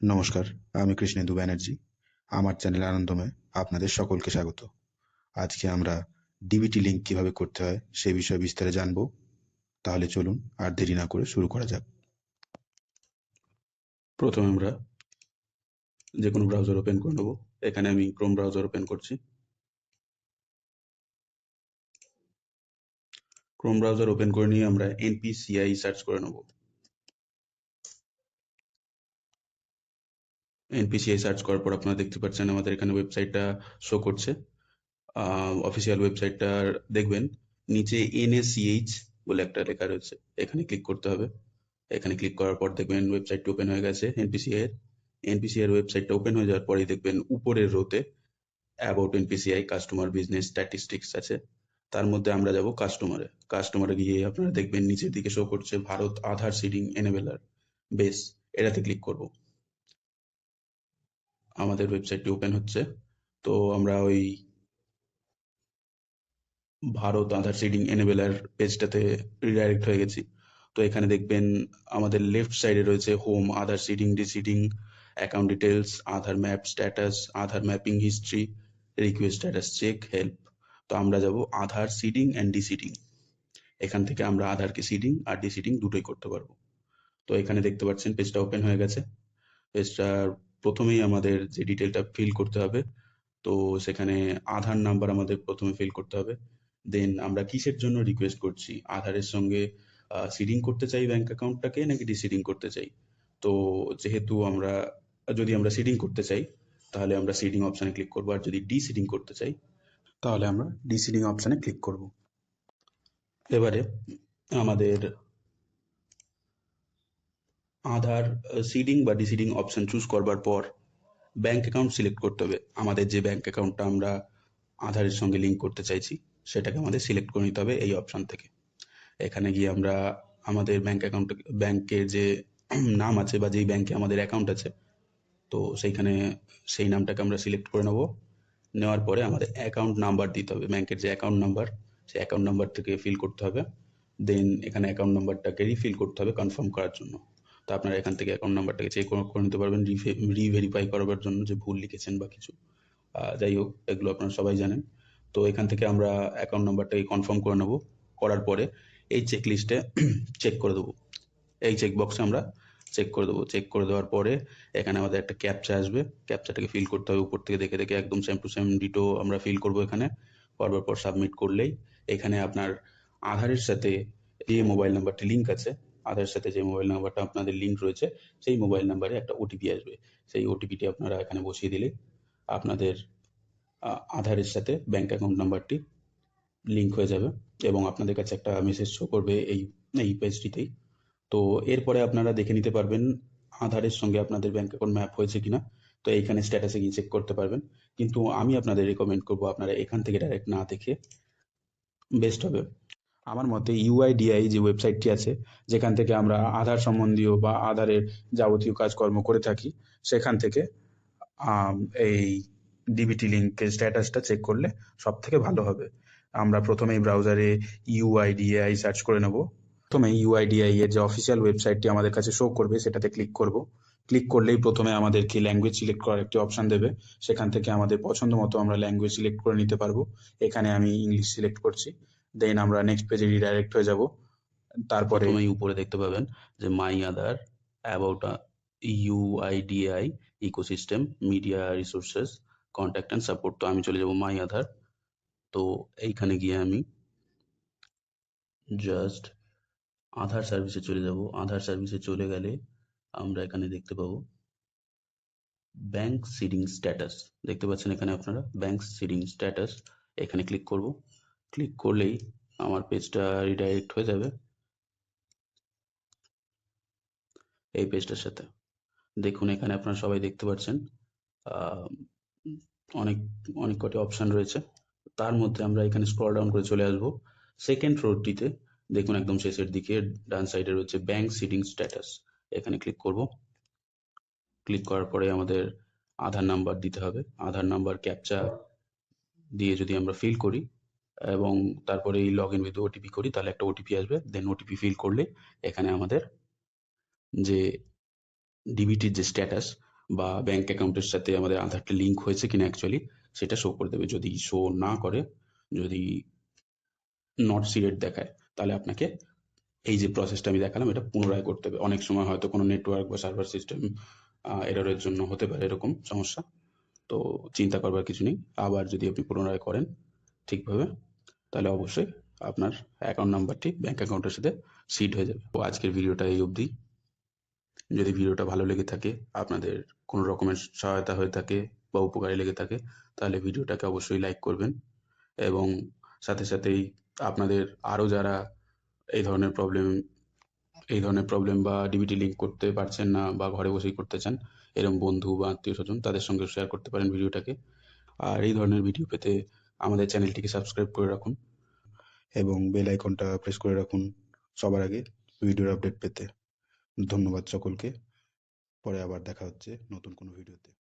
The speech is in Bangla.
নমস্কার, আমি কৃষ্ণেন্দু ব্যানার্জি। আমার চ্যানেল আনন্দময় আপনাদের সকলকে স্বাগত। আজকে আমরা ডিবিটি লিঙ্ক কিভাবে করতে হয় সেই বিষয়ে বিস্তারে জানবো। তাহলে চলুন আর দেরি না করে শুরু করা যাক। প্রথমে আমরা যে কোনো ব্রাউজার ওপেন করে নেব। এখানে আমি ক্রোম ব্রাউজার ওপেন করছি। ক্রোম ব্রাউজার ওপেন করে নিয়ে আমরা npci সার্চ করে নেব। npci সার্চ করার পর আপনারা দেখতে পাচ্ছেন আমাদের এখানে ওয়েবসাইটটা শো করছে। অফিসিয়াল ওয়েবসাইটটা দেখবেন নিচে NaCH বলে একটা লেখা রয়েছে, এখানে ক্লিক করতে হবে। এখানে ক্লিক করার পর দেখবেন ওয়েবসাইটটি ওপেন হয়ে গেছে। npci এর ওয়েবসাইটটা ওপেন হয়ে যাওয়ার পরেই দেখবেন উপরের রোতে about NPCI customer business statistics আছে। তার মধ্যে আমরা যাব কাস্টমারে গিয়ে আপনারা দেখবেন নিচের দিকে শো করছে Bharat Aadhaar seeding enabler base, এটাতে ক্লিক করব। আমাদের ওয়েবসাইটটি ওপেন হচ্ছে। তো আমরা ওই ভারত আধার সিডিং এনেবেলার পেজটাতে রিডাইরেক্ট হয়ে গেছি। তো এখানে দেখবেন আমাদের লেফট সাইডে রয়েছে home, Aadhaar seeding, deseeding, account details, Aadhaar map status, Aadhaar mapping history, request status check, help. তো আমরা যাব আধার সিডিং অ্যান্ড ডিসিডিং। এখান থেকে আমরা আধারকে সিডিং আর ডিসিডিং দুটোই করতে পারবো। তো এখানে দেখতে পাচ্ছেন পেজটা ওপেন হয়ে গেছে। পেজটার প্রথমেই আমাদের যে ডিটেলটা ফিল করতে হবে, তো সেখানে আধার নাম্বার আমাদের প্রথমে ফিল করতে হবে। দেন আমরা কিসের জন্য রিকোয়েস্ট করছি, আধারের সঙ্গে সিডিং করতে চাই ব্যাংক অ্যাকাউন্টটাকে নাকি ডিসিডিং করতে চাই। তো যেহেতু যদি আমরা সিডিং করতে চাই তাহলে আমরা সিডিং অপশানে ক্লিক করবো, আর যদি ডিসিডিং করতে চাই তাহলে আমরা ডিসিডিং অপশানে ক্লিক করব। এবারে আমাদের আধার সিডিং বা ডিসিডিং অপশন চুজ করবার পর ব্যাংক অ্যাকাউন্ট সিলেক্ট করতে হবে। আমাদের যে ব্যাংক অ্যাকাউন্টটা আমরা আধারের সঙ্গে লিঙ্ক করতে চাইছি সেটাকে আমাদের সিলেক্ট করে নিতে হবে এই অপশন থেকে। এখানে গিয়ে আমরা আমাদের ব্যাংকের যে নাম আছে বা যেই ব্যাংকে আমাদের অ্যাকাউন্ট আছে, তো সেইখানে সেই নামটাকে আমরা সিলেক্ট করে নেব। নেওয়ার পরে আমাদের অ্যাকাউন্ট নাম্বার দিতে হবে, ব্যাংকের যে অ্যাকাউন্ট নাম্বার সেই অ্যাকাউন্ট নাম্বার থেকে ফিল করতে হবে। দেন এখানে অ্যাকাউন্ট নাম্বারটাকে রিফিল করতে হবে কনফার্ম করার জন্য। তো আপনারা এখান থেকে অ্যাকাউন্ট নাম্বারটাকে চেক করে নিতে পারবেন রিভেরিফাই করার জন্য যে ভুল লিখেছেন বা কিছু। যাই হোক, এগুলো আপনারা সবাই জানেন। তো এখান থেকে আমরা অ্যাকাউন্ট নাম্বারটাকে কনফার্ম করে নেব। করার পরে এই চেক লিস্টে চেক করে দেবো, এই চেক বক্সে আমরা চেক করে দেবো। চেক করে দেওয়ার পরে এখানে আমাদের একটা ক্যাপচা আসবে, ক্যাপচাটাকে ফিল করতে হবে উপর থেকে দেখে দেখে, একদম সেম টু সেম ডিটো আমরা ফিল করবো এখানে। করবার পর সাবমিট করলেই এখানে আপনার আধারের সাথে যে মোবাইল নাম্বারটি লিঙ্ক আছে, আধারের সাথে যে মোবাইল নাম্বারটা আপনাদের লিঙ্ক রয়েছে সেই মোবাইল নাম্বারে একটা ওটিপি আসবে। সেই ওটিপিটি আপনারা এখানে বসিয়ে দিলে আপনাদের আধারের সাথে ব্যাংক অ্যাকাউন্ট নাম্বারটি লিঙ্ক হয়ে যাবে এবং আপনাদের কাছে একটা মেসেজ শো করবে এই পেজটিতেই। তো এরপরে আপনারা দেখে নিতে পারবেন আধারের সঙ্গে আপনাদের ব্যাংক অ্যাকাউন্ট ম্যাপ হয়েছে কিনা। তো এইখানে স্ট্যাটাসে গিয়ে চেক করতে পারবেন, কিন্তু আমি আপনাদের রেকমেন্ড করবো আপনারা এখান থেকে ডাইরেক্ট না দেখে বেস্ট হবে। আমার মতে ইউআইডিআই যে ওয়েবসাইটটি আছে, যেখান থেকে আমরা আধার সম্বন্ধীয় বা আধারের যাবতীয় কাজকর্ম করে থাকি, সেখান থেকে এই ডিবিটি লিঙ্কের স্ট্যাটাসটা চেক করলে সব থেকে ভালো হবে। আমরা প্রথমেই ব্রাউজারে ইউআইডিআই সার্চ করে নেব। প্রথমে ইউআইডিআই এর যে অফিসিয়াল ওয়েবসাইটটি আমাদের কাছে শো করবে সেটাতে ক্লিক করব। ক্লিক করলেই প্রথমে আমাদেরকে ল্যাঙ্গুয়েজ সিলেক্ট করার একটি অপশন দেবে। সেখান থেকে আমাদের পছন্দ মতো আমরা ল্যাঙ্গুয়েজ সিলেক্ট করে নিতে পারবো। এখানে আমি ইংলিশ সিলেক্ট করছি। দেন আমরা নেক্সট পেজে রিডাইরেক্ট হয়ে যাব। তারপরে প্রথমেই উপরে দেখতে পাবেন যে my Aadhaar, about UIDAI, ecosystem, media resources, contact and support. তো আমি চলে যাব মাই আধার। তো এইখানে গিয়ে আমি জাস্ট আধার সার্ভিসে চলে যাব। আধার সার্ভিসে চলে গেলে আমরা এখানে দেখতে পাবো ব্যাংক সিডিং স্ট্যাটাস। দেখতে পাচ্ছেন এখানে আপনারা ব্যাংক সিডিং স্ট্যাটাস, এখানে ক্লিক করব। ক্লিক করলেই আমার পেজটা রিডাইরেক্ট হয়ে যাবে এই পেজটার সাথে। দেখুন এখানে আপনারা সবাই দেখতে পাচ্ছেন অনেক অনেক কটি অপশন রয়েছে। তার মধ্যে আমরা এখানে স্ক্রল ডাউন করে চলে আসবো সেকেন্ড রোটিতে। দেখুন একদম শেষের দিকে ডান সাইডে রয়েছে ব্যাংক সিডিং স্ট্যাটাস, এখানে ক্লিক করব। ক্লিক করার পরে আমাদের আধার নাম্বার দিতে হবে। আধার নাম্বার ক্যাপচা দিয়ে যদি আমরা ফিল করি এবং তারপরে এই লগ ইন উইথ ওটিপি করি তাহলে একটা ওটিপি আসবে। দেন ওটিপি ফিল করলে এখানে আমাদের যে ডিবিটির যে স্ট্যাটাস বা ব্যাংক অ্যাকাউন্টের সাথে আমাদের আধারটা লিঙ্ক হয়েছে কিনা অ্যাকচুয়ালি সেটা শো করে দেবে। যদি শো না করে, যদি নট সিলেক্ট দেখায়, তাহলে আপনাকে এই যে প্রসেসটা আমি দেখালাম এটা পুনরায় করতে হবে। অনেক সময় হয়তো কোনো নেটওয়ার্ক বা সার্ভার সিস্টেম এররের জন্য হতে পারে এরকম সমস্যা। তো চিন্তা করবার কিছু নেই। আবার যদি আপনি পুনরায় করেন ঠিকভাবে, তাহলে অবশ্যই আপনার অ্যাকাউন্ট নাম্বারটি ব্যাংক অ্যাকাউন্টের সাথে সিড হয়ে যাবে। তো আজকের ভিডিওটা এই অবধি। যদি ভিডিওটা ভালো লেগে থাকে, আপনাদের কোনো রকমের সহায়তা হয়ে থাকে বা উপকারে লেগে থাকে, তাহলে ভিডিওটাকে অবশ্যই লাইক করবেন। এবং সাথে সাথেই আপনাদের আরও যারা এই ধরনের প্রবলেম বা ডিবিটি লিঙ্ক করতে পারছেন না বা ঘরে বসেই করতে চান, এরকম বন্ধু বা আত্মীয় স্বজন তাদের সঙ্গে শেয়ার করতে পারেন ভিডিওটাকে। আর এই ধরনের ভিডিও পেতে আমাদের চ্যানেলটিকে সাবস্ক্রাইব করে রাখুন। এবং বেল আইকনটা প্রেস করে রাখুন সবার আগে ভিডিওর আপডেট পেতে। ধন্যবাদ সকলকে। পরে আবার দেখা হচ্ছে নতুন কোনো ভিডিওতে।